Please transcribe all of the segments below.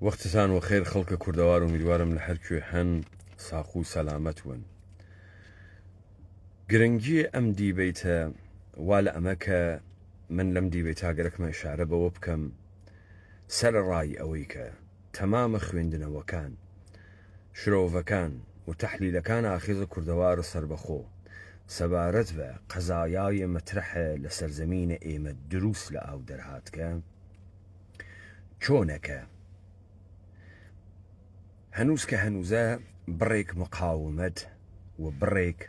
وەختتان وەخێر خەڵکە کوردەوار و میروارم لە هەرکوێ هەن ساق و سەلامەت ون. گرنگی ئەم دیبەیتە وا لە ئەمە کە من لەم دیبەیتا گەرەکمە ئشارە بەوە بکەم سەرڕای ئەوەی کە تەمامە خوێندنەوەکان، شرۆڤەکان و تەحلیلەکان ئاخیزە کوردەوار و سربەخۆ سەبارەت بە قەزایای مەترەحە لە سەرزەمینە ئێمە دروست لە ئاو دەرهاتکە چۆنەکە هەنووز کە هەنووزە بڕێک مقاومەت و بڕێک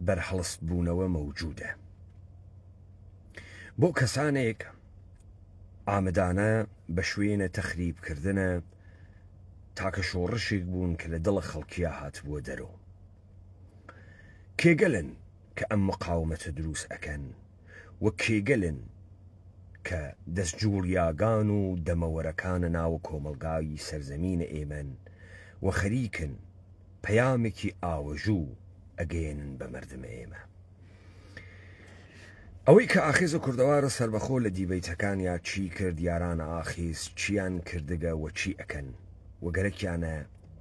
بەرهەڵست بوونەوە مەوجودە بۆ کەسانێک ئامدانە بە شوێنە تەخریبکردنە تاکە شۆڕشێک بوون کە لە دڵە خەڵکیە هاتبووە دەرەوە. کێگەلن کە ئەم مقاومەتە دروست ئەکەن و کێگەلن کە دەستجوڵیاگان و دەمەوەرەکانە ناوە کۆمەلگای سەرزەمینە ئێمەن و خەریکن پەیامێکی ئاوەژوو ئەگەێنن بە مردمە ئێمە. ئەوەی کە ئاخیزە کوردەوارە سربەخۆ لە دیبەیتەکانیا چی کرد یارانە ئاخیز چیان کردگە و چی ئەکەن و گەرەکیانە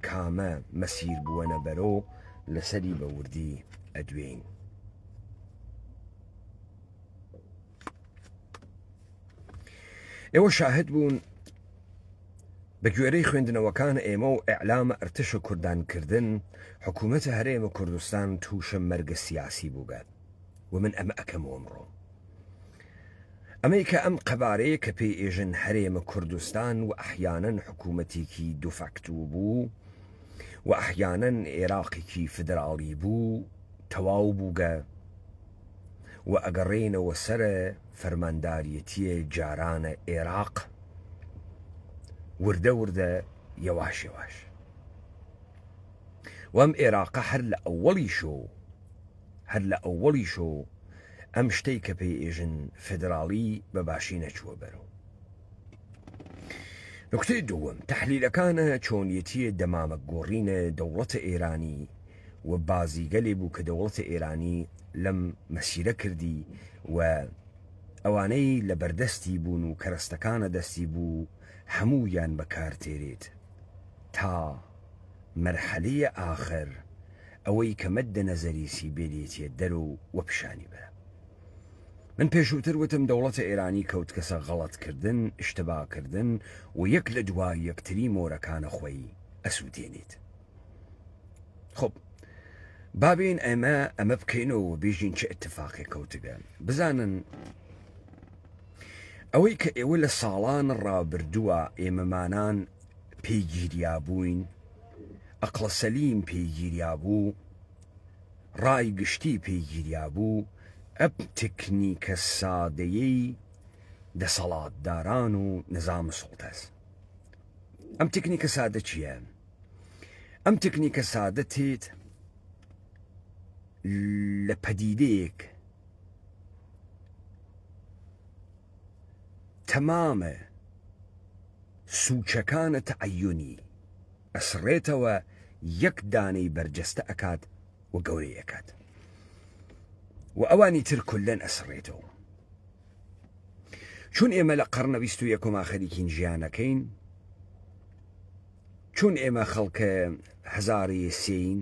کامە مەسیر بووەنە بەرۆ لەسەری بەوردی ئەدوێین. ئێوە شاهد بوون بە گوێرەی خوێندنەوەکان ئێمە و ئیعلامە ئەرتشە کوردانکردن حکوومەتە هەرێمە کوردستان تووشە مەرگە سیاسی بووگات و من ئەمە ئەکەمەوە ئەمڕۆ. ئەمەی کە ئەم قەبارەیە کە پێی ئێژن هەرێمە کوردستان و ئەحیانەن حکوومەتێکی دوفەکتوو بوو و ئەحیانەن عێراقێکی فدراڵی بوو تەواو بووگە و ئەگەڕێنەوە سەرە فەرمانداریەتیە جارانە عێراق وردە وردە یەواش یەواش وەم عێراقە هەر لە ئەووەڵیشۆ ئەم شتەی کە پێی ئێژن فدراڵی بە باشی نەچووە بەرەوە. نکتەی دووەم تەحلیلەکانە چۆنیەتیە دەمامە گۆڕینە دەوڵەتە ئێرانی و بازیگەلێ بوو کە دەوڵەتە ئێرانی لەم مەسیرە کردی و ئەوانەی لە بەردەستی بوون و کەرەستەکانە دەستی بوو هەموویان بەکارتێرێت تا مەرحەلەیە ئاخر ئەوەی کە مەدە نەزەری سیبێریەتیە دەرو و پیشانی بە. من پێشووتر وتم دەوڵەتە ئێرانی کەوت کەسە غەڵەتکردن شتباکردن و یەک لە دوای یەکتری مۆرەکانە خۆی ئەسووتێنێت. خۆب بابین ئەمە بکەینەوە بێژین چه ئەتفاقی کەوتگە بزانن ئەوەی کە ئێوە لە ساڵان ڕابردووە ئێمەمانان پێیگیریا بووین ئەقڵە سەلیم پێیگیریا بوو ڕای گشتی پێیگیریا بوو ئەم تکنیکە سادەیەی دەسەڵاتداران و نظام سوڵتەس. ئەم تکنیکە سادە چییە؟ ئەم تکنیکە سادە تێت لە پەدیدەیەک تەمامە سوچەکانە تەعەیونی ئەسڕێتەوە یەک دانەی بەرجەستە ئەکات و گەورەی ئەکات و ئەوانی تر کولەن ئەسڕێتەوە. چون ئێمە لە قەرنە 21 خەریکین ژیانەکەین، چون ئێمە خەڵکە هەزاری سێین،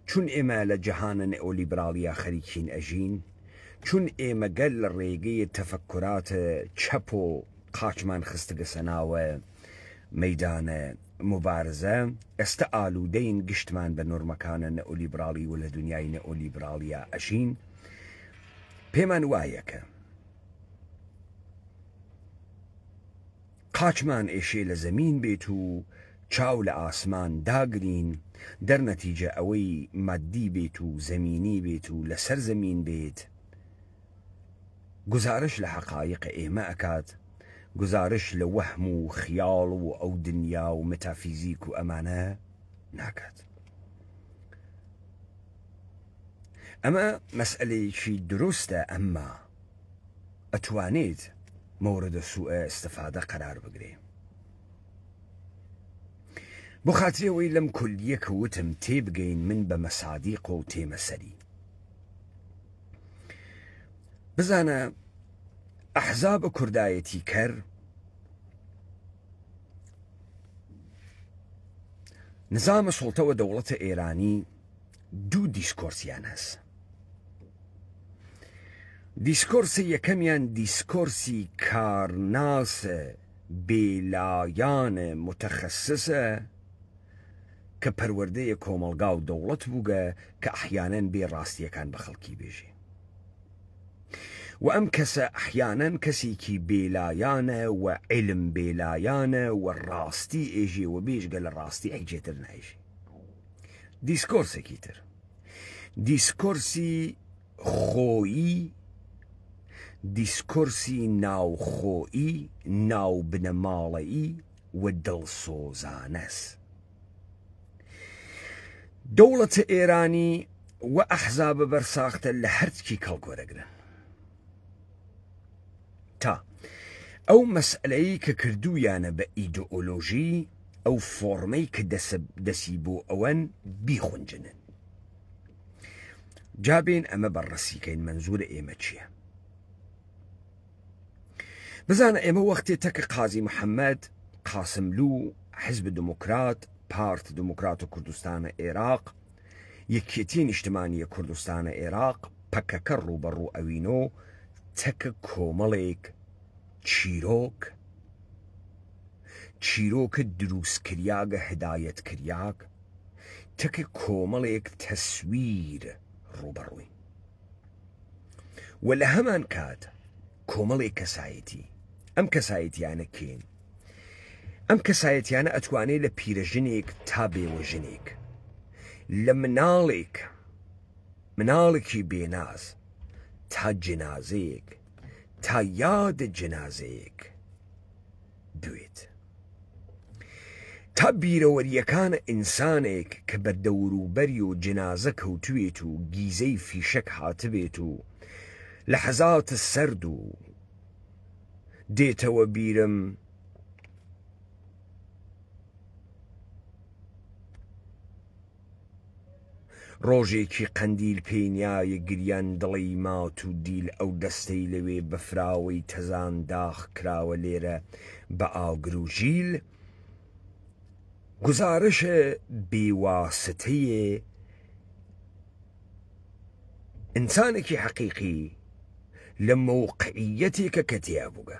چون ئێمە لە جەهانە نێئۆلیبراڵیا خەریکین ئەژین، چون ئێمە گەل لە ڕێگەی تەفەکوراتە چەپ و قاچمان خستگە سەناوە مەیدانە مبارزە ئێستا ئالوودەین گشتمان بە نۆرمەکانە نێئۆلیبراڵی و لە دنیای نێئۆلیبراڵیا ئەژین. پێمان وایەکە قاچمان ئێشێ لە زەمین بێت و چاو لە ئاسمان داگرین دەرنەتیجە ئەوەی مادی بێت و زەمینی بێت و لەسەر زەمین بێت گزارش لە حەقایق ئێمە ئەکات، گزارش لە وەهم و خیاڵ و ئەو دنیا و مەتافیزیک و ئەمانە ناکات. ئەمە مەسئلەیەکی دروستە ئەمما ئەتوانێت مەوردە سوءە ئستفادە قەرار بگرێ. بۆ خاترەوەی لەم کولیە کە وتم تێبگەین من بە مەسادیق و تێمەسەری. بزانە ئەحزاب کوردایەتی کەر نظام سڵتە و دەوڵەتە ئێرانی دوو دیسکۆرسیان هەست. دیسکۆرسی یەکەمیان دیسکۆرسی کارناسە بێلایانە متەخەسسە کە پەروەردەیە کۆمەڵگا و دەوڵەت بووگە کە ئەحیانەن بێ ڕاستیەکان بە خەڵکی بێژێ و ئەم کەسە ئەحیانەن کەسێکی بێلایانە و عیلم بێلایانە و ڕاستی ئێژێ و بێژگە لە ڕاستی ئەیجێتر نایژێ. دیسکۆرسێکی تر دیسکۆرسی خۆیی، دیسکۆرسی ناوخۆیی، ناو بنەماڵەیی و دڵسۆزانەس. دەوڵەتە ئێرانی و ئەحزابە بەرساختە لە هەرچی کەڵگۆرەگرن تا ئەو مەسئلەیە کە کردویانە بە ئیدئۆلۆژی، ئەو فۆرمەی کە دەسی بۆ ئەوەن بیخونجنن. جابێن ئەمە بەڕەسیکەین منزورە ئێمە چییە؟ بزانە ئێمە وەختێ تەکە قازی محەممەد قاسملوو حزب دموکرات پارت دموکرات و کوردستانە عێراق یەکێتی نیشتمانیە کوردستانە عێراق پەکەکە ڕوبەڕوو ئەوینۆ تەکە کۆمەڵێک چیرۆکە دروستکریاگە هدایەت کریاگ تەکە کۆمەڵێک تەسویر ڕوبەڕووی و لە هەمان کات کۆمەڵێک کەسایەتی. ئەم کەسایەتیانە کێن؟ ئەم کەسایەتیانە ئەتوانێت لە پیرەژنێک تا بێوەژنێک، لە مناڵێکی بێناز تا جنازەیەک تا یاد جنازەیەک دوێت، تا بیرەوەریەکانە ئینسانێک کە بە دەوروبەری و جنازە کەوتوێت و گیزەی فیشەک هاتبێت و لە حەزاتە سەرد و دێتەوە بیرم ڕۆژێکی قەندیل پێینایە گریان دڵی مات و دیل ئەو دەستەی لەوێ بەفراوەی تەزان داخ کراوە لێرە بە ئاگر و ژیل. گزارشە بێواسطەیە ئینسانێکی حەقیقی لە مەوقعیەتێکە کە تیا بووگە.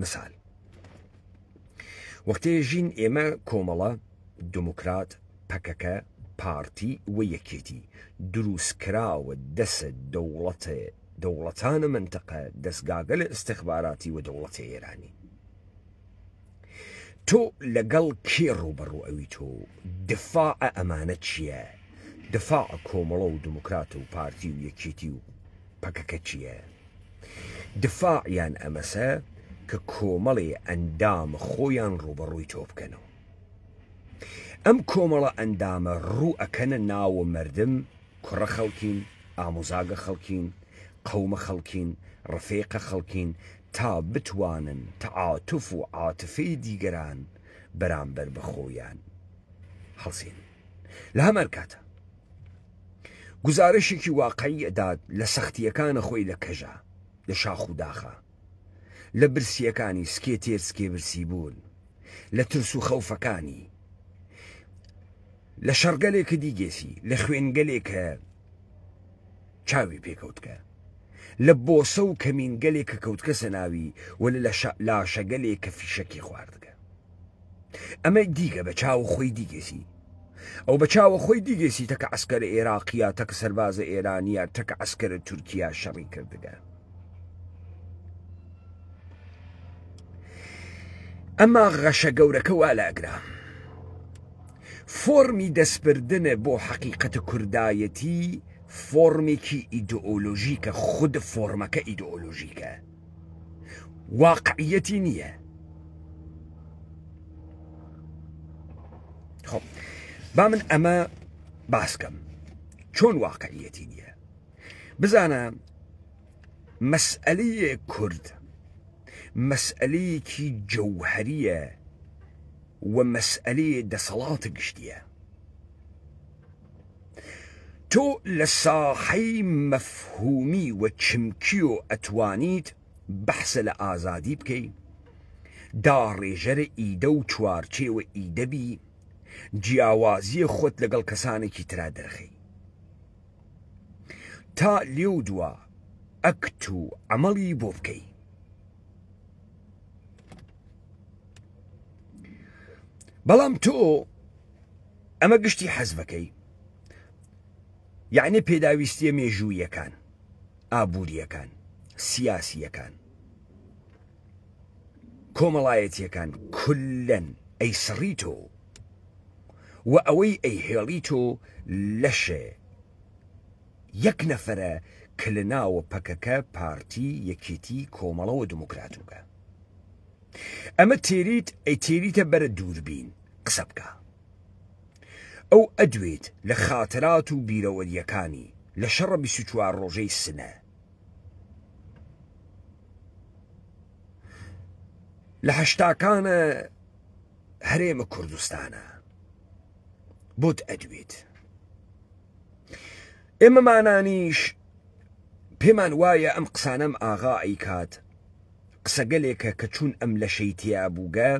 مثال وەختەیە ژین ئێمە کۆمەڵە دموکرات پەکەکە پارتی و یەکێتی دروستکراوە دەسە دەوڵەتانە منتەقە دەستگاگە لە ئستیخباراتی و دەوڵەتی ئێرانی. تۆ لەگەڵ کێ ڕوبەڕوو ئەوی تۆ دفاع ئەمانە چییە؟ دفاع کۆمەڵە و دموکرات و پارتی و یەکێتی و پەکەکە چییە؟ دفاعیان ئەمەسە کە کۆمەڵێ ئەندامە خۆیان ڕوبەڕووی تۆ بکەنەوە. ئەم کۆمەڵە ئەندامە ڕوو ئەکەنە ناوە مەردم، کوڕە خەڵکین، ئامۆزاگە خەڵکین، قەومە خەڵکین، ڕفێقە خەڵکین تا بتوانن تەعاتوف و عاتفەی دیگەران بەرامبەر بە خۆیان هەڵسێن. لە هەمان کاتە گزارشێکی واقعی ئەدات لە سەختیەکانە خۆی لە کەژە، لە شاخ و داخە، لە برسیەکانی سکێ تێر سکێ برسی بوون، لە ترس و خەوفەکانی، لە شەڕگەلێکە دیگێسی، لە خوێنگەلێکە چاوی پێکەوتکە، لە بۆسە و کەمینگەلێکە کەوتکە سەناوی و لە لاشەگەلێکە فیشەکی خواردگە. ئەمە دیگە بە چاوە خۆی دیگەسی، ئەو بە چاوە خۆی دیگەسی تەکە عەسکەرە عێراقیە، تەکە سەربازە ئێرانیە، تەکە عەسکەرە تورکیا شەڕی کردگە. ئەمە غەشە گەورەکە وا لاگرا فۆرمی دەستبردنە بۆ حەقیقەتە کوردایەتی فۆرمێکی ئیدئۆلۆژیکە، خود فۆرمەکە ئیدئۆلۆژیکە، واقعیەتی نییە. خۆ با من ئەمە باسکەم چۆن واقعیەتی نییە. بزانە مەسئلەیە کورد مەسئلەیەکی جەوهەریە و مەسئلەیە دەسەڵاتە گشتیە. تۆ لە ساحەی مەفهومی و چمکی و ئەتوانیت بەحسە لە ئازادی بکەی، داڕێژەرە ئیدە و چوارچێوە ئیدەبی جیاوازیە خۆت لەگەڵ کەسانێکی ترا دەرخی تا لێو دووە ئەکت و عەمەڵی بۆ بکەی. بەڵام تۆ ئەمە گشتی حەزبەکەی، یعنی پێداویستیە مێژوویەکان، ئابووریەکان، سیاسیەکان، کۆمەڵایەتیەکان کولەن ئەیسڕیتۆ و ئەوەی ئەیهێڵیتۆ لەشێ یەک نەفەرە کە لە ناوە پەکەکە پارتی یەکێتی کۆمەڵەوە دموکراتووکە. ئەمە تێریت ئەیتێریتە بەرە دووربین قسە بکە. ئەو ئەدوێت لە خاترات و بیرەوەریەکانی لە شەڕە 24 ڕۆژەی سنە، لە هەشتاکانە هەرێمە کوردستانە بۆت ئەدوێت. ئێمەمانانیش پێمان وایە ئەم قسانەم ئاغا ئەیکات قسەگەلێکە کە چوون ئەم لە شەیتیا بووگە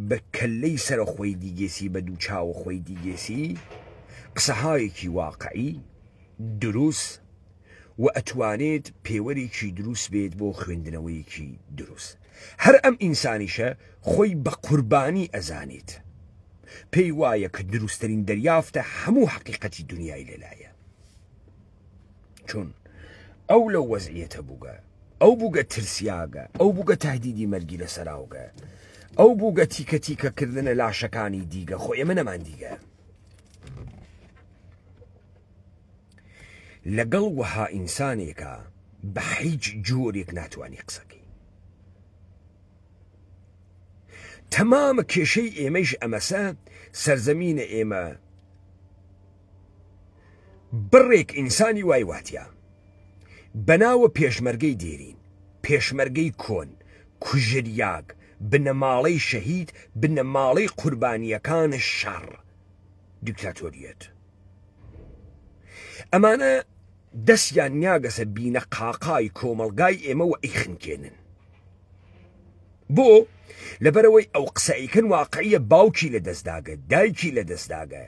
بە کەلەی سەرە خۆی دیگێسی بە دوو چاوە خۆی دیگێسی، قسەهایەکی واقعی دروست و ئەتوانێت پێوەرێکی دروست بێت بۆ خوێندنەوەیەکی دروست. هەر ئەم ئینسانیشە خۆی بە قوربانی ئەزانێت، پێی وایە کە دروستترین دەریافتە هەموو حەقیقەتی دنیای لێلایە. چون ئەو لە وەزعیەتە بووگە، ئەو بووگە ترسیاگە، ئەو بووگە تهدیدی مەرگی لەسەراوگە، ئەو بووگە تیکە تیکەکردنە لاشەکانی دیگە. خۆ ئێمە نەمان دیگە. لەگەڵ وەها ئینسانێکە بە هیچ جۆرێک ناتوانی قسەکەی. تەمامە کێشەی ئێمەش ئەمەسە، سەرزەمینە ئێمە بڕێک ئینسانی وای واتیە بەناوە پێشمەرگەی دێرین، پێشمەرگەی کۆن، کوژریاک، بنەماڵەی شەهید، بنەماڵەی قوربانیەکان شەڕ، دیکتاتۆریەت. ئەمانە دەستیان نیاگەسە بینە قاقای کۆمەلگای ئێمە و ئەیخنکێنن. بۆ لەبەرەوەی ئەو قسەیکن واقعیە باوکی لە دەستداگە، دایکی لە دەستداگە،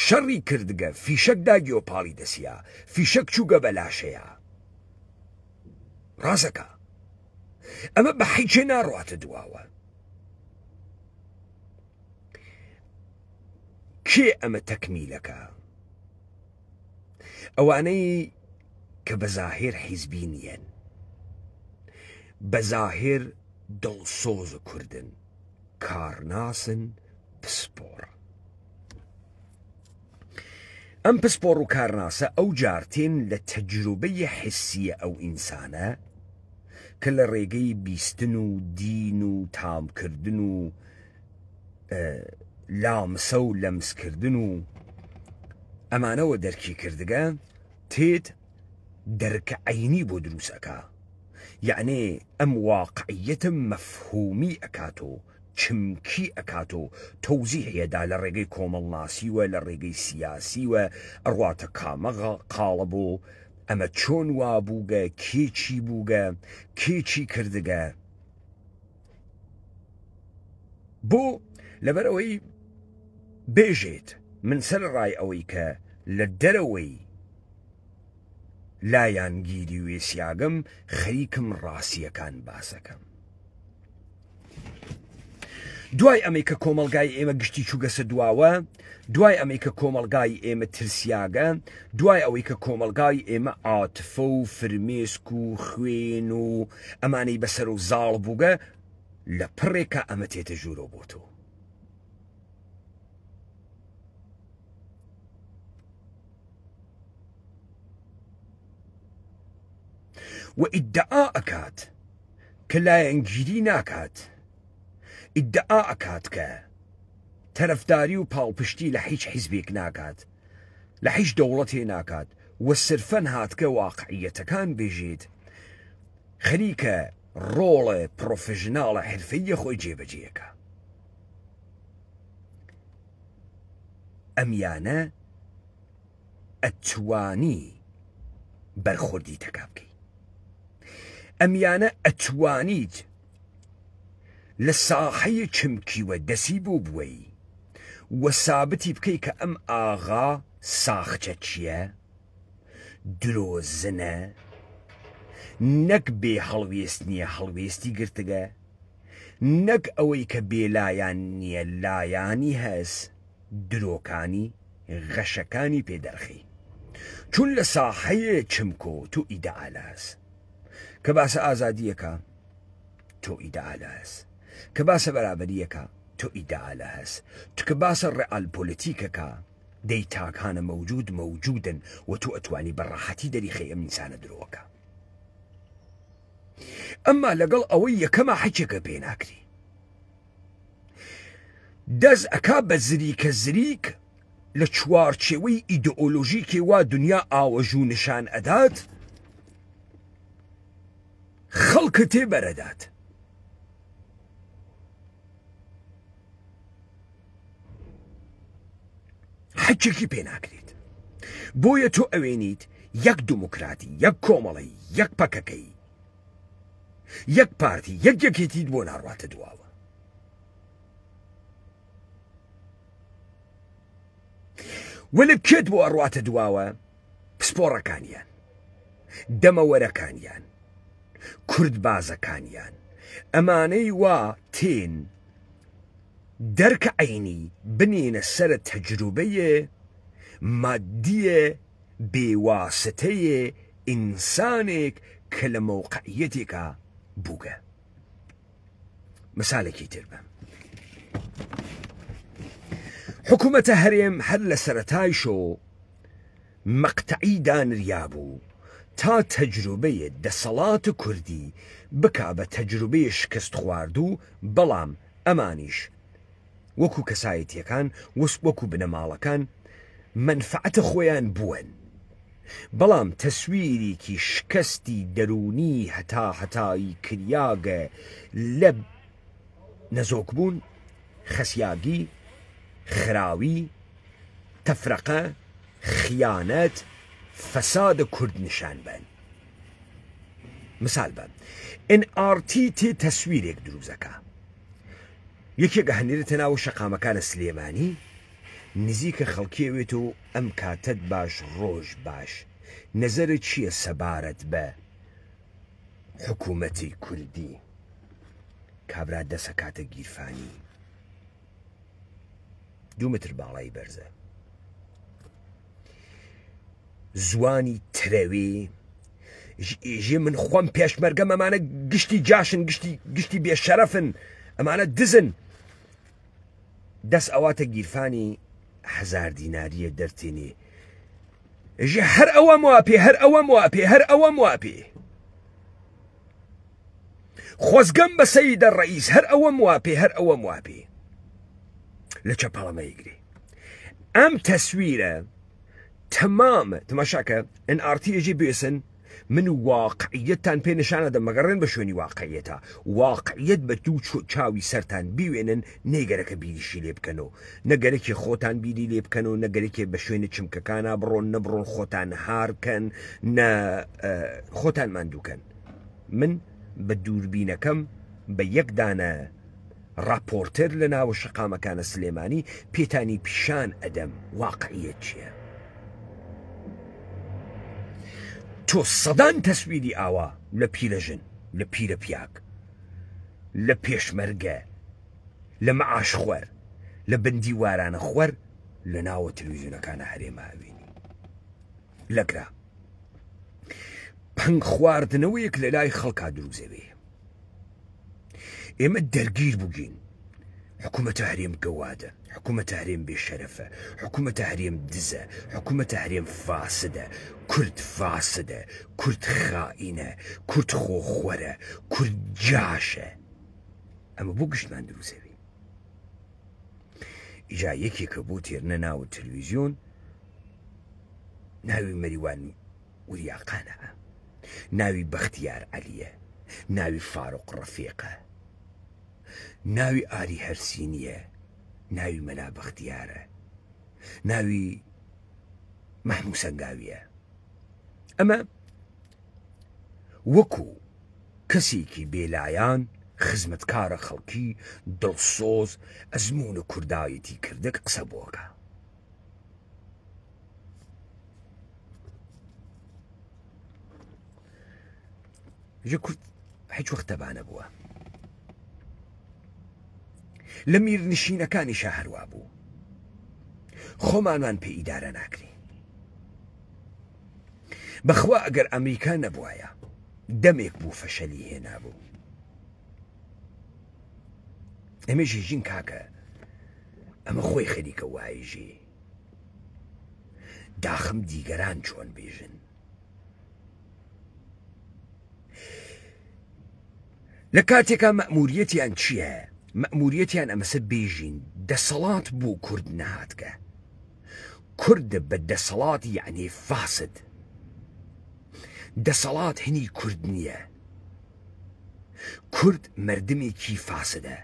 شەڕی کردگە، فیشەک داگیۆپاڵی دەسیە، فیشەک چووگە بەلاشەیە. ڕازەکە ئەمە بە هیچێ ناڕواتە دواوە. کێ ئەمە تەکمیلەکە؟ ئەوانەی کە بەزاهر حیزبی نیەن، بەزاهر دڵسۆز کوردن، کارناسن، پسپۆڕ. ئەم پسپۆڕ و کارناسە ئەو جارتێن لە تەجروبەی حسیە ئەو ئینسانە کە لە ڕێگەی بیستن و دین و تامکردن و لامسە و لەمسکردن و ئەمانەوە دەرکی کردگە تێت دەرکە عینی بۆ دروستەکە. یعنی ئەم واقعیەتە مەفهومی ئەکاتۆ، چمکی ئەکاتۆ، تەوزیحیەدا لە ڕێگەی کۆمەڵناسی وە، لە ڕێگەی سیاسی وە، ئەڕواتە کامە قاڵە بۆ ئەمە چۆن وا بووگە، کێچی بووگە، کێچی کردگە. بۆ لەبەرەوەی بێژێت من سەر ڕای ئەوەی کە لە دەرەوەی لایەنگیری وێسیاگەم خەریکم ڕاستیەکان باسەکەم. دوای ئەمەی کە کۆمەلگای ئێمە گشتی چووگەسە دواوە، دوای ئەمەی کە کۆمەلگای ئێمە ترسیاگە، دوای ئەوەی کە کۆمەلگای ئێمە عاتفە و فرمێسک و خوێن و ئەمانەی بەسەر و زاڵ بووگە، لە پڕێکە ئەمە تێتە ژوورۆ بۆ تۆ. و ئیدعا ئەکات کە لایەنگیری ناکات، ئیدعا ئەکات کە تەرەفداری و پاڵپشتی لە هیچ حیزبێک ناکات، لە هیچ دەوڵەتێ ناکات، و سرفەن هاتکە واقعیەتەکان بێژێت، خەریکە ڕۆڵە پرۆفژناڵە حرفەیە خۆی جێبەجێەکە. ئەمیانە ئەتوانی بەرخوردی تەکا بکەی، ئەمیانە ئەتوانیت لە ساحەیە چمکیوە دەسی بۆ بووی وەسابەتی بکەی کە ئەم ئاغا ساخچە چییە؟ درۆزنە، نەک بێ هەڵوێست نییە هەڵوێستی گرتگە، نەک ئەوەی کە بێلایەن نییە لایانی هەست، درۆکانی غەشەکانی پێدەرخی. چون لە ساحەیە چمکۆ تۆ ئیدەعالە هەست، کە باسە ئازادیەکە تۆ ئیدەعالە هەست، کە باسە بەرابەریەکە تۆ ئیدەعالە هەست، کە باسە ڕێئال پۆلیتیکەکە دەی تاکانە مەوجودن و تۆ ئەتوانی بەڕاحەتی دەریخی ئەم ئینسانە درۆکە. ئەمما لەگەڵ ئەوەی یەکەمە حەجێکە پێ ناکری، دەست ئەکا بە زریکە زریک لە چوارچێوەی ئیدئۆلۆژیکێ وا دنیا ئاوەژوو نیشان ئەدات، خەڵکە تێبەرەدات. حەجێکی پێ ناکرێت. بۆیە تۆ ئەوێنیت یەک دموکراتی، یەک کۆمەڵی، یەک پەکەکەی، یەک پارتی، یەک یەکێتیت بۆ ناڕواتە دواوە. وەلە کێت بۆ ئەڕواتە دواوە؟ پسپۆڕەکانیان، دەمەوەرەکانیان، کورد بازەکانیان، ئەمانەی وا تێن دەرکە عینی بنێنە سەرە تەجروبەیە مادیە بێواسطەیە ئینسانێک کە لە مەوقعیەتێکە بووگە. مثالێکی تر بە حکوومەتە هەرێم هەر لە سەرەتایشۆ مەقتەعی دانریا بوو تا تەجروبەیە دەسەڵات کوردی بکا بە تەجروبەیە شکست خواردوو، بەڵام ئەمانیش وەکو کەسایەتیەکان وەکو بنەماڵەکان منفعەتە خۆیان بوون، بەڵام تەسویرێکی شکستی دەرونی هەتایی کریاگە لە نەزۆکبوون، خەسیاگی، خراوی، تەفرەقە، خیانەت، فەسادە کورد نیشان بن. مثال بە NRT تێ تەسویرێک دروزەکە، یەکێکە هەنێرێتە ناو شەقامەکانە سلێمانی، نزیکە خەڵکیەوێت و ئەم کاتت باش ڕۆژ باش نەزەرە چییە سەبارەت بە حکوومەتی کوردی؟ کابرا دەسە کاتە گیرفانی 2 متر باڵای بەرزە، زوانی ترەوێ، ژێ من خۆم پێشمەرگەم، ئەمانە گشتی جاشن، گشتی بێشەرەفن، ئەمانە دزن. دەست ئەواتە گیرفانی 1000 دیناریە دەرتێنێ، ژێ هەر ئەوەم واپێ، هەر ئەوەم واپێ، هەر ئەوەم واپێ، خۆزگەم بە سەیدە ڕەئیس، هەر ئەوەم واپێ، هەر ئەوەم واپێ، لە چەپەڵەمەیگرێ. ئەم تەسویرە تەمامە تەماشاکە NRT ێژێ بێسن، من واقعیەتتان پێ نیشانە دەم، مەگەڕێن بە شوێنی واقعیەتە، واقعیەت بە دوو چاوی سەرتان بیوێنن، نێگەرەکە بیریشی لێ بکەنەوە، نەگەرێکی خۆتان بیری لێ بکەنەوە، نەگەرێکی بە شوێنە چمکەکانە بڕۆن، نەبڕۆن خۆتان هارکەن، خۆتان ماندووکەن. من بە دووربینەکەم بە یەک دانە راپۆرتەر لە ناوە شەقامەکانە سلێمانی پێتانی پیشان ئەدەم واقعیەت چییە. تۆ سەدان تەسویری ئاوا لە پیرەژن، لە پیرە پیاک، لە پێشمەرگە، لە مەعاش خوەر، لە بەندی وارانە خوەر لە ناوە تەلەڤیزیۆنەکانە هەرێمە ئەوێنی. لەگرا پەنگ خواردنەوەیەک لە لای خەڵکا دروزەوێ. ئێمە دەرگیر بووگین، حکوومەتە هەرێم گەوادە، حکوومەتە هەرێم بێشەرەفە، حکوومەتە هەرێم دزە، حکوومەتە هەرێم فاسدە، کورد فاسدە، کورد خائینە، کورد خۆخوەرە، کورد جاشە. ئەمە بۆ گشتمان دروزەوێ. ئیجا یەکێکە بۆ تێرنە ناوە تەلەڤیزیۆن، ناوی مەریوان وریاقانە، ناوی بەختیار عەلیە، ناوی فاروق ڕەفیقە، ناوی ئاری هەرسینیە، ناوی مەلا بەختیارە، ناوی مەحموود سەنگاویە. ئەمە وەکو کەسێکی بێلایەن خزمەتکارە خەڵکی دڵسۆز ئەزمونە کوردایەتی کردە قسە بۆکە. ژە کورد هیچ وەخت تەبانە بووە، لە میرنشینەکانیشە هەروە بوو، خۆمانمان پێ ئیدارە ناکرێ. بەخوا ئەگەر ئەمریکا نەبووایە دەمێک بوو فەشەلی هێنابوو. ئەمەژی ژین کاکە ئەمە خۆی خەریکە وایژێ داخم دیگەران چۆن بێژن. لە کاتێکا مەئموریەتیان چییە؟ مەئموریەتیان ئەمەسە بێژین دەسەڵات بوو کورد نهاتکە. کورد بە دەسەڵات یعنی فاسد، دەسەڵات هەنی کورد نییە. کورد مردمێکی فاسدە.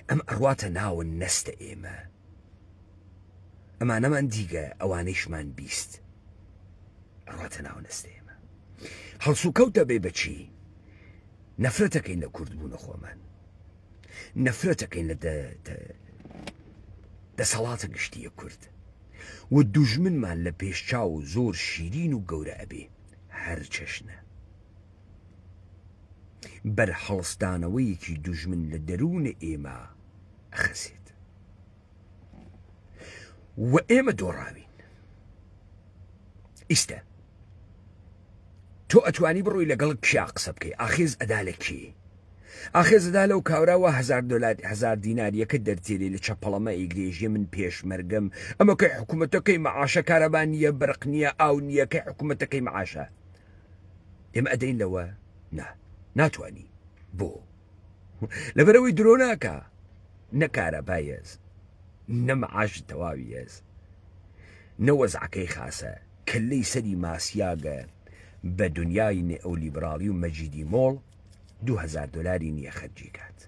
ئەم ئەڕواتە ناوە نەستە ئێمە، ئەمانەمان دیگە ئەوانەیشمان بیست، ئەڕواتە ناو نەستە ئێمە. هەڵسوکەوتە بێ بەچی؟ نەفرەتەکەین لە کورد بوونە خۆمان، نەفرەتەکەین لە دەسەڵاتە گشتیە کورد، و دوژمنمان لە پێشچاو زۆر شیرین و گەورە ئەبێ هەر چەشنە. بەر هەڵستانەوەیەکی دوژمن لە دەروونە ئێمە ئەخەسێت و ئێمە دۆڕاوین. ئیستە تۆ ئەتوانی بڕۆی لەگەڵ کیا قسە بکەی؟ ئاخێز ئەدا لە کێ؟ ئاخێز ئەدا لەو کاوراوە $1000 دیناریەکە دەرتێری لە چەپەڵەمە ئیگرێژیە من پێشمەرگەم ئەمەکەی حکوومەتەکەی مەعاشە کارەبان نییە بەرق نییە ئاو نییە کەی حکوومەتەکەی مەعاشە. ئێمە ئەدەین لەوە ناتوانی بۆ لەبەرەوەی درۆ ناکە نەکارەبایەز نەمەعاش تەواوی هێز نەوەزعەکەی خاسە کلەی سەری ماسیاگە بە دنیای ئەو لیبرالی و مەجیدی مۆڵ $2000 نییە خەرجی کات.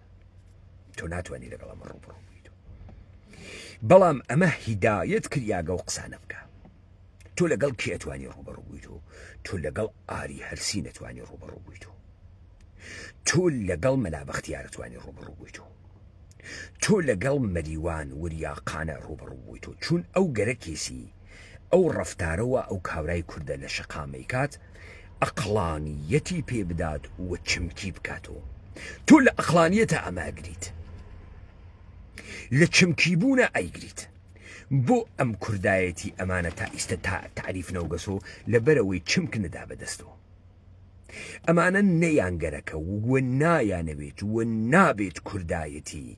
تۆ ناتوانانی لەگەڵ ئەمە ڕووبڕوو بوویت. بەڵام ئەمە هیدایەت کریاگە و قسانە بکە. تۆ لەگەڵ کێ ئەتوانی ڕووبەڕوو بوویت و تۆ لەگەڵ ئاری هەرسی نەتوانی ڕووبەڕوو بوویت و تۆ لەگەڵ مەلابەختیارە توانی ڕووبەڕوو بوویت و تۆ لەگەڵ مەریوان وریاقانە ڕووبەڕوو بوویت و چون ئەو گەرەکێسی ئەو ڕەفتارەوە ئەو کاورای کوردە لە شەقامەی کات ئەقڵانیەتی پێ بدات و چمکی بکاتەوە. تۆ لە ئەقڵانیەتە ئەماگریت، لە چمکیبوونە ئەیگریت. بۆ ئەم کوردایەتی ئەمانە تا ئیستە تعریف نەوگەسۆ لەبەرەوەی چمک نەدا بەدەستەوە. ئەمانە نەیانگەرەکە وە نایانەوێت وە نابێت کوردایەتی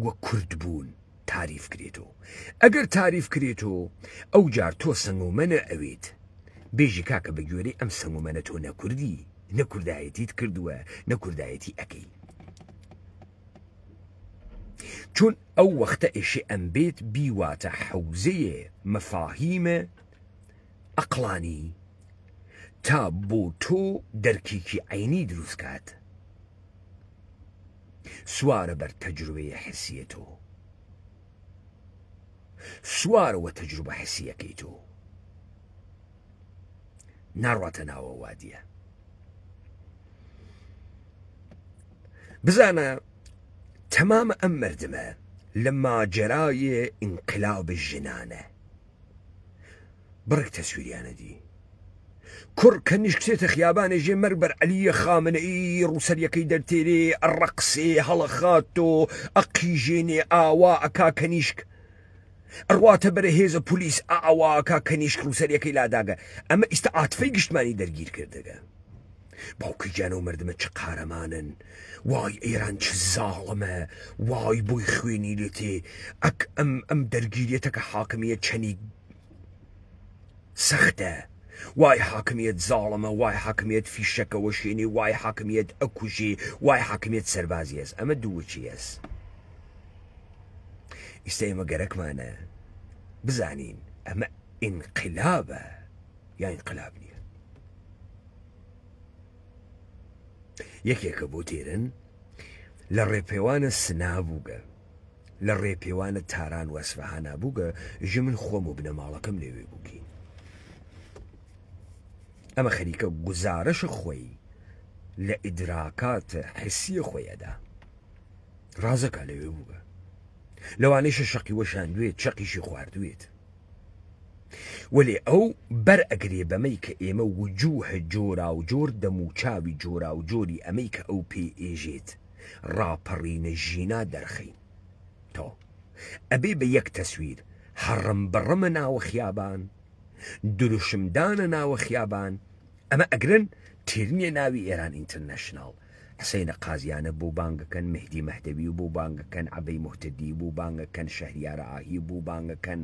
وە کورد بوون تاریف کرێتەوە. ئەگەر تاریف کرێتەوە ئەو جار تۆ سەنگومەنە ئەوێت بێژی کاکە بە گوێرەی ئەم سەنگومەنە تۆ نەکوردی نەکوردایەتیت کردووە نەکوردایەتی ئەەکەی. چون ئەو وەختە ئێشێ ئەم بێت بیواتە حەوزەیە مەفاهیمە ئەقڵانی تا بۆ تۆ دەرکێکی عینی دروست کات. سوارە بەر تەجروبەیە حسیە تۆ، سوارەوە تەجروبە حسیەکەی تۆ ناڕواتە ناوە وادیە. بزانە تەمامە ئەم مردمە لە ماجەرایە ئینقلاب ژنانە بڕێک تەسویریانە دی. کوڕ کە نیشکسێتە خیابانێ ژێ مەرگ بەر عەلیە خامنەئی ڕووسەریەکەی دەرتێرێ ئەڕەقسێ هەڵەخاتۆ ئەقیژێنێ ئاوا ئەکا کەنیشک ئەڕواتە بەرە هێزە پولیس ئاوا ئەکا کەنیشک ڕووسەریەکەی لاداگە. ئەمە ئیستا ئاتفەی گشتمانی دەرگیر کردەگە. باوکی جانە و مردمە چ قارەمانن، وای ئێران چ زاڵمە، وای بۆی خوێنی لێتێ ئەک ئەم دەرگیرێتەکە حاکمیەت چەنی سەختە، وای حاکمیەت زاڵمە، وای حاکمیەت فیشەکەوە شوێنی، وای حاکمیەت ئەکوژێ، وای حاکمیەت سەربازی هەست. ئەمە دووچی هەست. ئیستا ئێمە گەرەکمانە بزانین ئەمە ئینقلابە یا ئینقلاب نییە. یەکێکە بۆ تێرن لە ڕێپێوانە سنابووگە، لە ڕێپێوانە تاران و ئەسفەهانە بووگە ژ من خۆم و بنەماڵەکەم لێوێ بووکی. ئەمە خەریکە گوزارەشە خۆی لە ئیدراکات حسی خۆیەدا ڕازەکە لەوێ بووە لەوانەیە شەقی وەشاندوێت چەقیشی خواردوێت وەلێ ئەو بەر ئەگرێ بەمەی کە ئێمە وجوهە جۆرا و جۆر دەموچاوی جۆرا و جۆری ئەمەی کە ئەو پێ ئێژێت ڕاپەڕینە ژینا دەرخەین تۆ ئەبێ بە یەک تەسویر هەڕم بڕمە ناوە خیابان دروشمدانە ناوە خیابان ئەمە ئەگرن تێرنیە ناوی ئێران ئینتەرنەشناڵ حسینە قازیانە بۆ بانگەکەن مهدی مەهدەوی و بۆ بانگەکەن عەبەی موحتەدی بۆ بانگەکەن شەهریارە ئاهی بۆ بانگەکەن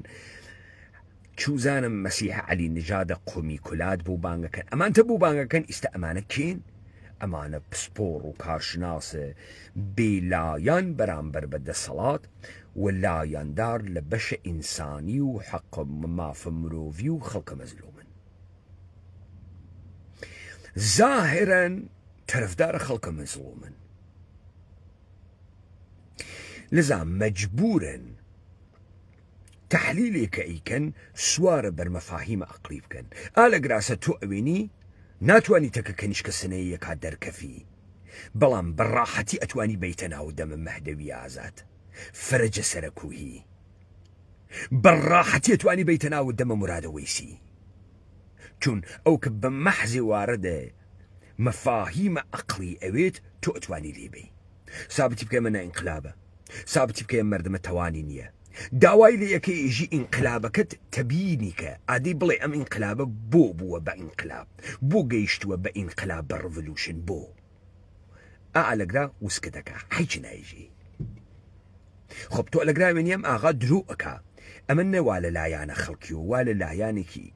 چوزانم مەسیح عەلی نژادە قومی کولات بۆ بانگەکەن ئەمانتە بۆ بانگەکەن ئیستا ئەمانە کێن ئەمانە پسپۆڕ و کارشناسە بێلایەن بەرامبەر بە دەسەڵات و لایەندار لە بەشە ئینسانی و حەق مافە مرۆڤی و خەڵکە مەزلومن ظاهرەن تەرەفدارە خەڵکە مەزلومن لذا مەجبورن تحلیلێکە ئەیکەن سوارە بەرمەفاهیمە ئەقلی بکەن ئالە گراسە تۆ ئەوێنی ناتوانی تەکە کەنیشکە سنەیەکا دەرکەفی بەڵام بەڕاحەتی ئەتوانی بەیتە ناو دەمە مەهدەوی ئازاد فرەجە سەرەکوهی بەڕاحەتی ئەتوانی بەیتە ناو دەمە مورادە وەیسی چون ئەو کە بە مەحزی واردە مەفاهیمە ئەقلی ئەوێت تۆ ئەتوانی لێبەی سابتی بکەمە نە ئینقلابە سابتی بکەم مەردەمە تەوانی نییە داوای لە یەکەی ئێژی ئینقلابەکەت تەبینی کە ئادەی بڵێ ئەم ئینقلابە بۆ بووە بە ئینقلاب بۆ گەیشتووە بە ئینقلاب بە ڕڤلوشن بۆ ئالەگرا وسکە دەکا هیچ نایژی خۆب تۆ لەگراوێنیم ئاغا درۆ ئەکا ئەمە نەوا لە لایەنە خەڵکی و وا لە لایەنێکی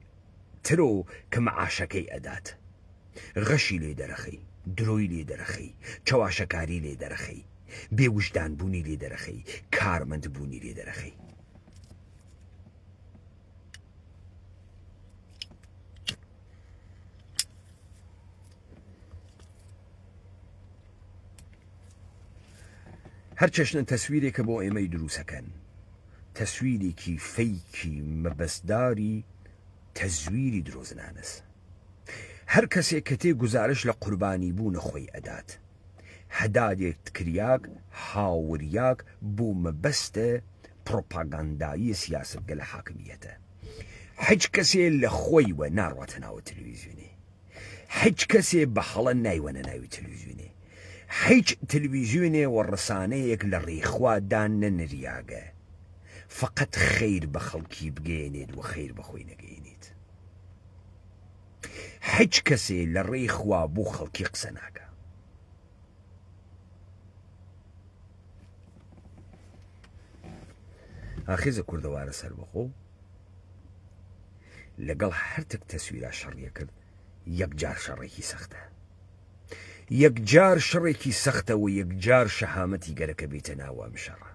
ترۆ کە مەعاشەکەی ئەدات غەشی لێ دەرەخەی درۆی لێ دەرەخەی چاواشەکاری لێ دەرەخەی بێوجدان بوونی لێ دەرەخەی کارمەند بوونی لێ دەرەخەی هەر چەشنە تەسویرێکە بۆ ئێمەی دروسەکەن تەسویرێکی فەیکی مەبەستداری تەزویری درۆزنانەس هەر کەسێک کە تێ گوزارش لە قوربانی بوونە خۆی ئەدات هەدادێک کریاک هاوریاک بۆ مەبەستە پرۆپاگاندایی سیاسەتگە لە حاکمیەتە هیچ کەسێ لە خۆیوە ناڕواتە ناوە تەلەڤیزیۆنێ هیچ کەسێ بە هەڵە نایوەنە ناوی تەلەڤیزیۆنێ هیچ تەلەڤیزیۆنێ و ڕسانەیەک لە ڕێخوادان نەنریاگە فقط خەیر بە خەڵکی بگەێنێت و خەیر بەخۆی نەگەێنێت هیچ کەسێ لە ڕێخوا بۆ خەڵکی قسە ناکە ئاخێزە کوردەوارە سەربەخۆ لەگەڵ هەرتێک تەسویرا شەڕیە کرد یەکجار شەڕێکی سەختە یەکجار شەڕێکی سەختە و یەکجار شەهامەتی گەرەکە بێتە ناو ئەم شەڕە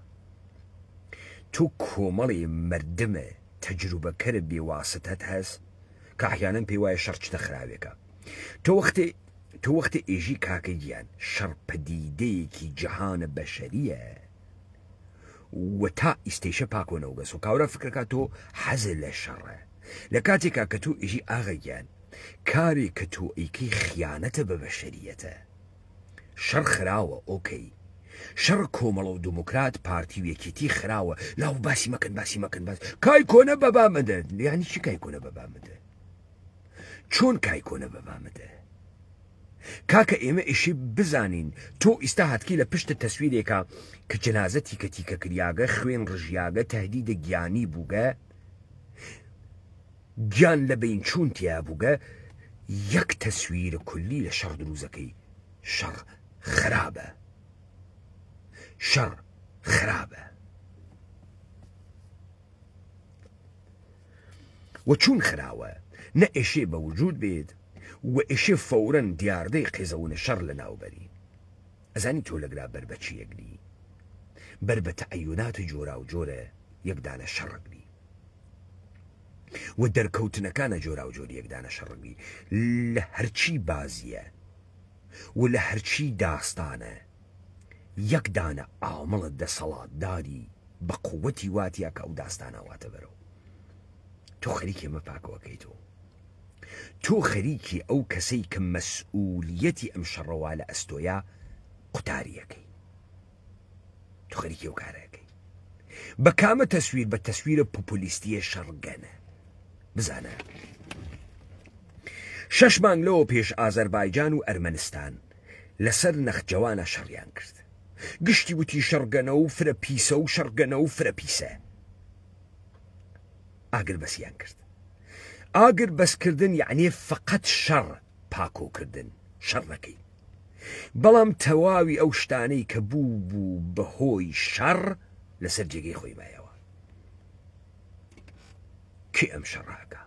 تۆ کۆمەڵی مەردمە تەجروبەکەرە بێواسەتەت هەست کە ئەحیانەن پێی وایە شەڕ چتە خراوێکە تۆ وەختێ ئێژی کاکە گیان شەڕ پەدیدەیەکی جەهانە بەشەریە و تا ئیستێشە پاکۆنەوگەس و کاورە فکرەکە تۆ حەزە لە شەڕە لە کاتێکا کە تۆ ئێژی ئاغەگیان کارێک کە تۆ ئەیکەی خیانەتە بە بەشەریەتە شەڕ خراوە ئۆکەی شەڕ کۆمەڵە و دموکرات پارتی و یەکێتی خراوە لاو باسی مەکەن باس کای کۆنە بەبامەدە یانی چی کای کۆنە بەبامەدە چۆن کای کۆنە بەبامەدە کاکە ئێمە ئیشی بزانین تۆ ئیستا هاتکی لە پشتە تەسویرێکە کە جەنازە تیکە کریاگە خوێن ڕژیاگە تەهدیدە گیانی بووگە گیان لە بین چوون تیا بووگە یەک تەسویرە کولی لە شەڕ دروزەکەی شەڕ خراپە شەڕ خراپە و چون خراوە نە ئێشێ بە وجود بێت و ئێشێ فەورەن دیاردەی قێزەونە شەڕ لە ناوبەری ئەزانی تۆ لەگرا بەر بە چیەگری بەر بە تەعەیوناتە جۆرا و جۆرە یەکدانە شەڕەگری و دەرکەوتنەکانە جۆرا و جۆری یەکدانە شەڕەگری لە هەرچی بازیە و لە هەرچی داستانە یەکدانە ئامەڵە دەسەڵاتداری بە قووەتی واتیە کە ئەو داستانە واتە بەرەوە تۆ خەریکی ئێمە پاکەوەکەیتەوە تۆ خەریکی ئەو کەسەی کە مەسئولیەتی ئەم شەڕەوە لە ئەستۆیە قوتاریەکەی، تۆ خەریکی ئەو کارەکەی. بە کامە تەسویر؟ بە تەسویرە پۆپولیستیە شەڕگەنە. بزانە 6 مانگ لەوە پێش ئازەربایجان و ئەرمەنستان لەسەر نەخجەوانە شەڕیان کرد. گشتی وتی شەڕگەنە و فرە پیسە و شەڕگەنە و فرە پیسە. ئاگر بەسییان کرد. ئاگر بەسکردن یعنی فقط شەڕ پاکۆکردن، شەڕەکەی. بەڵام تەواوی ئەو شتانەی کە بوو بەهۆی شەڕ لەسەر جێگەی خۆی مایەوە. کێ ئەم شەڕاکە؟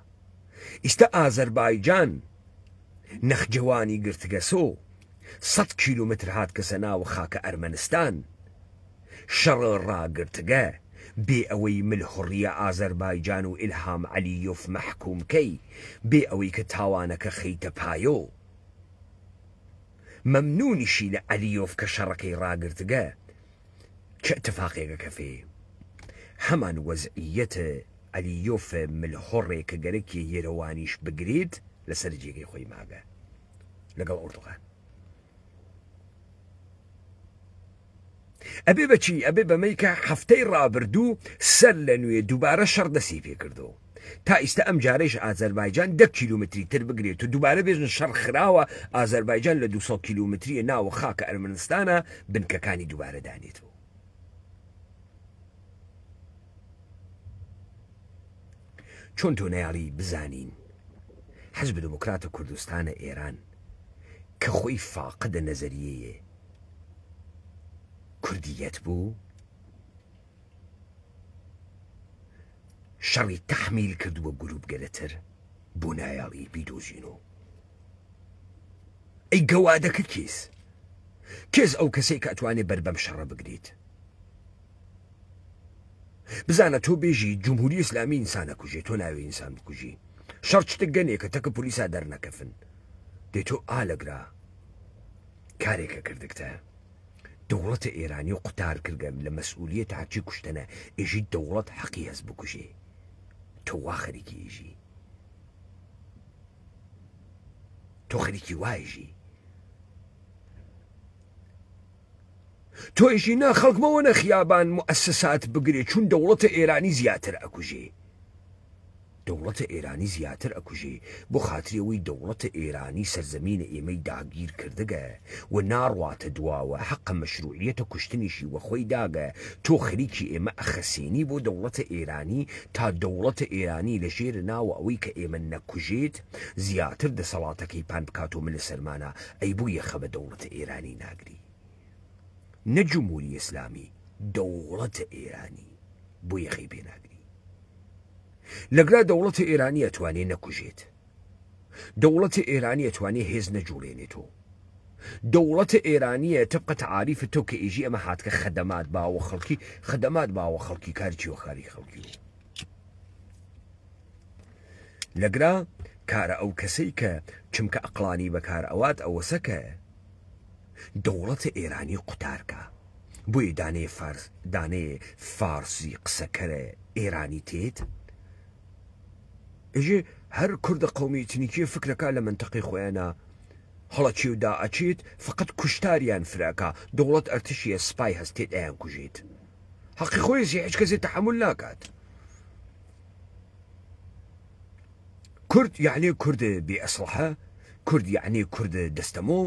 ئیستا ئازەربایجان نەخجەوانی گرتگەسۆ 100 کیلومتر هات کەسە ناو خاکە ئەرمەنستان، شەڕ ڕاگرتگە بێ ئەوەی ملحوڕیە ئازەربایجان و ئیلهام عەلیۆف مەحکوومکەی، بێ ئەوەی کە تاوانەکە خەیتە پایۆ. مەمنونیشی لە عەلیۆف کە شەڕەکەی ڕاگرتگە چه اتفاقێکە کەفێ هەمان وەزعیەتە عەلیۆفە ملحوڕێ کە گەرەکی هێرەوانیش بگرێت لەسەر جێگەی خۆی ماگە لەگەڵ ئۆردوغان. ئەبێ بەچی؟ ئەبێ بەمەی کە هەفتەی ڕابردوو سەر لە نوێ دووبارە شەڕ دەستی پێ کردو، تا ئیستا ئەم جارەیش ئازەربایجان 10 کیلومتری تر بگرێت و دووبارە بێژن شەڕ خراوە. ئازەربایجان لە 200 کیلومتریە ناوە خاکە ئەرمەنستانە بنکەکانی دووبارە دانێتەوە. چۆن تۆ نەیاڵی بزانین حەزب دموکراتە کوردستانە ئێران کە خۆی فاقدە نەزەریەیە کوردیەت بوو، شەڕی تەحمیل کردووە گروپ گەلەتر بۆ نایاڵی بیدۆزینەوە. ئەی گەوادەکە کێز ئەو کەسەی کە ئەتوانێت بەربەم شەڕە بگریت؟ بزانە تۆ بێژی جمهوری ئیسلامی ئینسانە کوژێ، تۆ ناوێ ئینسان بکوژی. شەڕ چتە گەنێکە تەکە پۆلیسا دەرنەکەفن دێ تۆ ئالەگرا کارێکە کردکتە. دەوڵەتە ئێرانی و قوتار کردگەم لە مەسئولیەت هاچی کوشتنە ئێژی دەوڵەت حەقی هەست بکوژێ. تۆ وا خەریکی ئێژی، تۆ خەریکی وایژی، تۆ ئێژی نا خەڵکمەوە نە خیابان موئەسسات بگرێ چون دەوڵەتە ئێرانی زیاتر ئەکوژێ. دەوڵەتە ئێرانی زیاتر ئەکوژێ بۆ خاتریەوەی دەوڵەتە ئێرانی سەرزەمینە ئێمەی داگیر کردگە و ناڕواتە دواوە حەقە مەشروعیەتە کوشتنیشی وەخۆی داگە. تۆ خەریکی ئێمە ئەخەسێنی بۆ دەوڵەتە ئێرانی تا دەوڵەتە ئێرانی لە ژێر ناوە ئەوەی کە ئێمە نەکوژێت زیاتر دەسەڵاتەکەی پان بکات و من لە سەرمانە ئەی بوو یەخە بە دەوڵەتە ئێرانی ناگری. نە جمهوری ئیسلامی، دەوڵەتە ئێرانی بۆ یەخەی پێ ناگری. لەگرا دەوڵەتە ئێرانی ئەتوانێ نەکوژێت، دەوڵەتە ئێرانی ئەتوانێ هێز نەجوڵێنێتەوە، دەوڵەتە ئێرانیە تبقە تەعاریفە تۆ کە ئێژی ئەمە هاتکە خەدەمات باوە خەڵکی، خەدەمات باوە خەڵکی کارچی و خاری خەڵکی. لەگرا کارە ئەو کەسەی کە چمکە ئەقلانی بەکار ئەوات ئەوەسەکە دەوڵەتە ئێرانی قوتارکە بۆیە دانەیە فارسی قسەکەرە ئێرانی تێت. ئێژێ هەر کوردە قەومی تنیکیە فکرەکە لە منتەقی خۆیانە هەڵەچی و داعەچێت فقط کوشتاریان فراکە، دەوڵەت ئەرتشیە سپای هەستێت ئەیان کوژێت. حەقی خۆی هیچ کەسێ تەحمل ناکات. کورد یعنی کورد بێ ئەسلحە، کورد یعنی کورد دەستەمۆ.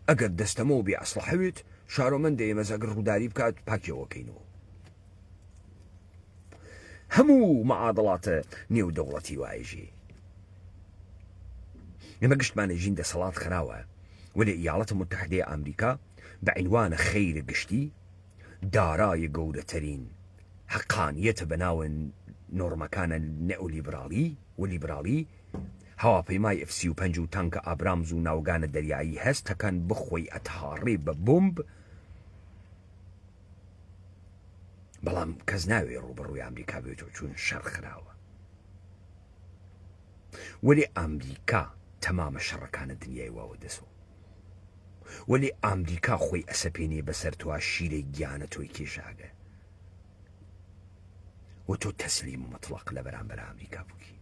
ئەگەر دەستەمە و بێ ئەسلحەوێت شارۆمەندە ئێمەز ئەگەر ڕووداری بکات پاکیەوەکەینەوە. هەموو مەعادڵاتە نێو دەوڵەتی وایژێ. ئێمە گشتمانە ژین دەسەڵات خراوە وەلێ ئیاڵەتە متحدەیە ئەمریکا بە عینوانە خەیرە گشتی دارای گەورەترین حەقانیەتە بەناوە نۆرمەکانە نێئۆلیبراڵی و لیبراڵی. هەواپەیمای F-35 و تانکە ئابرامز و ناوگانە دەریایی هەست تەکەن بخۆی ئەتهاڕێ بە بۆمب، بەڵام کەس ناوێ ڕوبەڕووی ئەمریکا بێتەوە چون شەڕ خراوە. وەلێ ئەمریکا تەمامە شەڕەکانە دنیای واوە دەسەوە، وەلێ ئەمریکا خۆی ئەسەپێنێ بەسەر تۆ شیرەی گیانە تۆی کێشاگە و تۆ تەسلیم مطلق لە بەرامبەر ئەمریکا بووکی.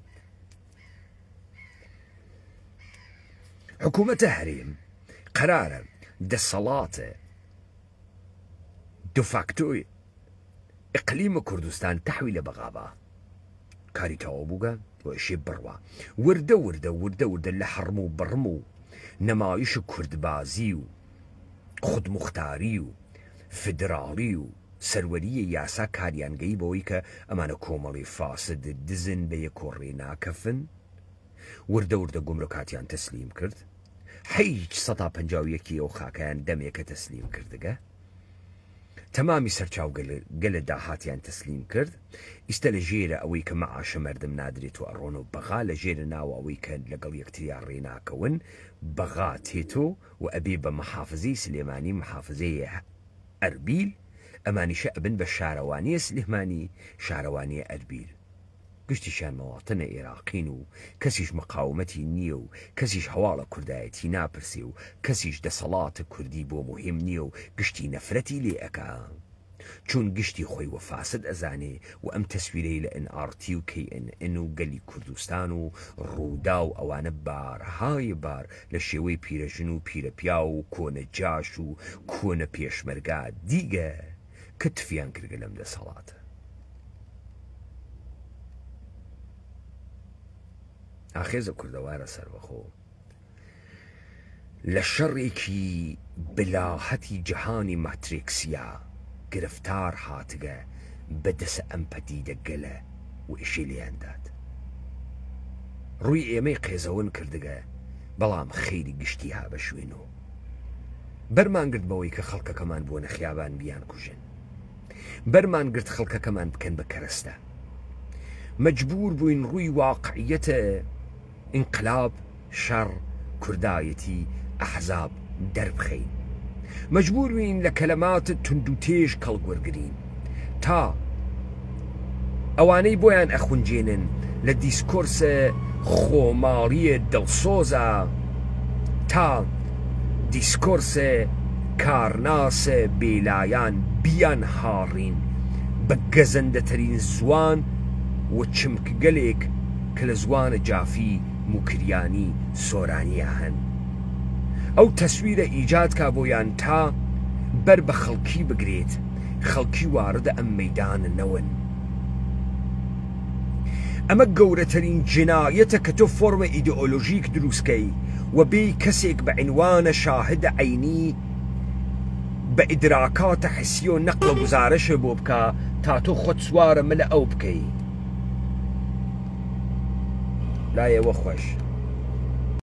حکوومەتە هەرێم قەرارە دەسەڵاتە دوفاکتۆی ئیقلیمە کوردستان تەحویل لە بەغابە کاری تەواو بووگە بۆ ئەشێ بڕوا وردە لە حەڕم و بڕم و نەمایش کوردبازی و خودموختاری و فدراڵی و سەروەریە یاسا کاریانگەی بەوەی کە ئەمانە کۆمەڵی فاسد دزن بە یەکۆڕێ ناکەفن وردە گومرەکاتیان تەسلیم کرد هیچ 151 ئەو خاکەیان دەمێکە تەسلیم کردگە تەمامی سەرچاو گەلە داهاتیان تەسلیم کرد ئیستە لە ژێرە ئەوەی کە مەعاشە مەردم نادرێت و ئەڕۆن و بەغا لە ژێرە ناوە ئەوەی کە لەگەڵ یەکتریان ڕێناکەون بەغا تێتۆ و ئەبێ بە مەحافزەی سلێمانی مەحافزەیە ئەربیل ئەمانیشە ئەبن بە شارەوانیە سلێمانی شارەوانیە ئەربیل گشتیشان مەواطنە عێراقین و کەسیش مقاومەتی نییە و کەسیش هەواڵە کوردایەتی ناپرسێ و کەسیش دەسەڵاتە کوردی بۆ مهم نییە و گشتی نەفرەتی لێ ئەکا چون گشتی خۆی وە فاسد ئەزانێ و ئەم تەسویرەی لە NRT و KNN و گەلی کوردستان و ڕوودا و ئەوانە بارهای بار لە شێوەی پیرەژن و پیرەپیا و کۆنە جاش و کۆنە پێشمەرگا دیگە کە تفیان کردگە لەم دەسەڵاتە ئاخێزە کوردەوارە سەربەخۆ لە شەڕێکی بلاهەتی جەهانی ماترێکسیا گرفتار هاتگە بەدەسە ئەم پەدیدە گەلە و ئیشی لێیاندات ڕووی ئێمەی قێزەون کردگە بەڵام خەیری گشتی ها بە شوێنەوە بەرمانگرت بەوەی کە خەڵکەکەمان بۆ نەخیابان بیان کوژن بەرمانگرت خەڵکەکەمان بکەن بە کەرەستە مەجبور بووین ڕووی واقعیەتە انقلاب شەڕ کوردایەتی ئەحزاب دەربخەین مەجبور بووین لە کەلەمات توندوتێژ کەڵگوەرگرین تا ئەوانەی بۆیان ئەخونجێنن لە دیسکۆرسە خۆماڵیە دڵسۆزە تا دیسکۆرسە کارناسە بێلایان بیان هاڕین بە گەزەندەتەرین زوان و چمکگەلێک کە لە زوانە جافی موکریانی سۆرانیە هەن ئەو تەسویرە ئیجاد کا بۆیان تا بەر بە خەڵکی بگرێت خەڵکی واردە ئەم مەیدانە نەون ئەمە گەورەترین جنایەتە کە تۆ فۆرمە ئیدئۆلۆژیک دروستکەی و بێی کەسێک بە عنوانە شاهدە عینی بە ئیدراکاتە حسی و نەقڵە گوزارەشە بۆ بکە تا تۆ خۆت سوارە مەلە ئەو بکەی لایەوە خۆش